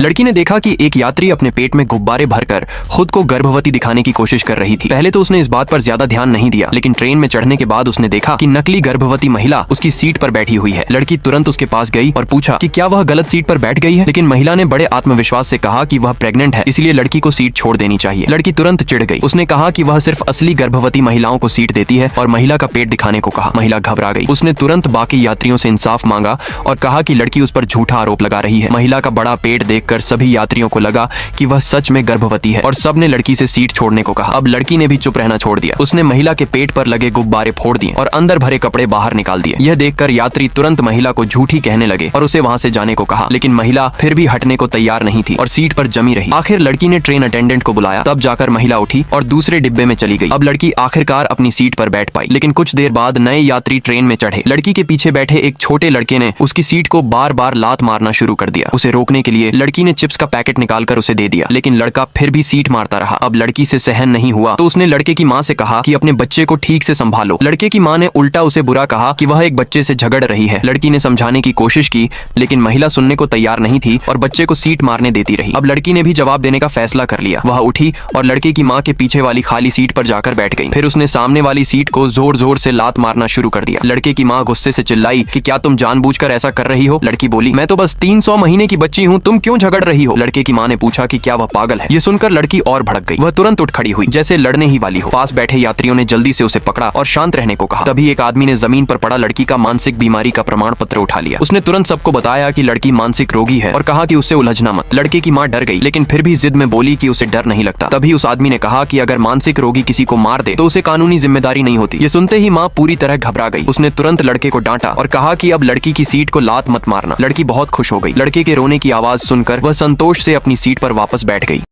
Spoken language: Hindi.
लड़की ने देखा कि एक यात्री अपने पेट में गुब्बारे भरकर खुद को गर्भवती दिखाने की कोशिश कर रही थी। पहले तो उसने इस बात पर ज्यादा ध्यान नहीं दिया, लेकिन ट्रेन में चढ़ने के बाद उसने देखा कि नकली गर्भवती महिला उसकी सीट पर बैठी हुई है। लड़की तुरंत उसके पास गई और पूछा कि क्या वह गलत सीट पर बैठ गई है, लेकिन महिला ने बड़े आत्मविश्वास से कहा कि वह प्रेग्नेंट है, इसलिए लड़की को सीट छोड़ देनी चाहिए। लड़की तुरंत चिढ़ गई। उसने कहा कि वह सिर्फ असली गर्भवती महिलाओं को सीट देती है और महिला का पेट दिखाने को कहा। महिला घबरा गई। उसने तुरंत बाकी यात्रियों से इंसाफ मांगा और कहा कि लड़की उस पर झूठा आरोप लगा रही है। महिला का बड़ा पेट देखकर सभी यात्रियों को लगा कि वह सच में गर्भवती है और सबने लड़की से सीट छोड़ने को कहा। अब लड़की ने भी चुप रहना छोड़ दिया। उसने महिला के पेट पर लगे गुब्बारे फोड़ दिए और अंदर भरे कपड़े बाहर निकाल दिए। यह देखकर यात्री तुरंत महिला को झूठी कहने लगे और उसे वहां से जाने को कहा, लेकिन महिला फिर भी हटने को तैयार नहीं थी और सीट पर जमी रही। आखिर लड़की ने ट्रेन अटेंडेंट को बुलाया, तब जाकर महिला उठी और दूसरे डिब्बे में चली गई। अब लड़की आखिरकार अपनी सीट पर बैठ पाई, लेकिन कुछ देर बाद नए यात्री ट्रेन में चढ़े। लड़की के पीछे बैठे एक छोटे लड़के ने उसकी सीट को बार बार लात मारना शुरू कर दिया। उसे रोकने के लिए लड़की ने चिप्स का पैकेट निकालकर उसे दे दिया, लेकिन लड़का फिर भी सीट मारता रहा। अब लड़की से सहन नहीं हुआ तो उसने लड़के की माँ से कहा कि अपने बच्चे को ठीक से संभालो। लड़के की माँ ने उल्टा उसे बुरा कहा कि वह एक बच्चे से झगड़ रही है। लड़की ने समझाने की कोशिश की, लेकिन महिला सुनने को तैयार नहीं थी और बच्चे को सीट मारने देती रही। अब लड़की ने भी जवाब देने का फैसला कर लिया। वह उठी और लड़के की माँ के पीछे वाली खाली सीट पर जाकर बैठ गई। फिर उसने सामने वाली सीट को जोर जोर से लात मारना शुरू कर दिया। लड़के की माँ गुस्से से चिल्लाई कि क्या तुम जानबूझकर ऐसा कर रही हो? लड़की बोली, मैं तो बस 300 महीने की बच्ची हूँ, तुम क्यों झगड़ रही हो? लड़के की माँ ने पूछा कि क्या वह पागल है? ये सुनकर लड़की और भड़क गई। वह तुरंत उठ खड़ी हुई जैसे लड़ने ही वाली हो। पास बैठे यात्रियों ने जल्दी से उसे पकड़ा और शांत रहने को कहा। तभी एक आदमी ने जमीन पर पड़ा लड़की का मानसिक बीमारी का प्रमाण पत्र उठा लिया। उसने तुरंत सबको बताया कि लड़की मानसिक रोगी है और कहा कि उससे उलझना मत। लड़के की माँ डर गई, लेकिन फिर भी जिद में बोली कि उसे डर नहीं लगता। तभी उस आदमी ने कहा कि अगर मानसिक रोगी किसी को मार दे तो उसे कानूनी जिम्मेदारी नहीं होती। ये सुनते ही माँ पूरी तरह घबरा गई। उसने तुरंत लड़के को डांटा और कहा कि अब लड़की की सीट को लात मत मारना। लड़की बहुत खुश हो गई। लड़के के रोने की आवाज सुनकर वह संतोष से अपनी सीट पर वापस बैठ गई।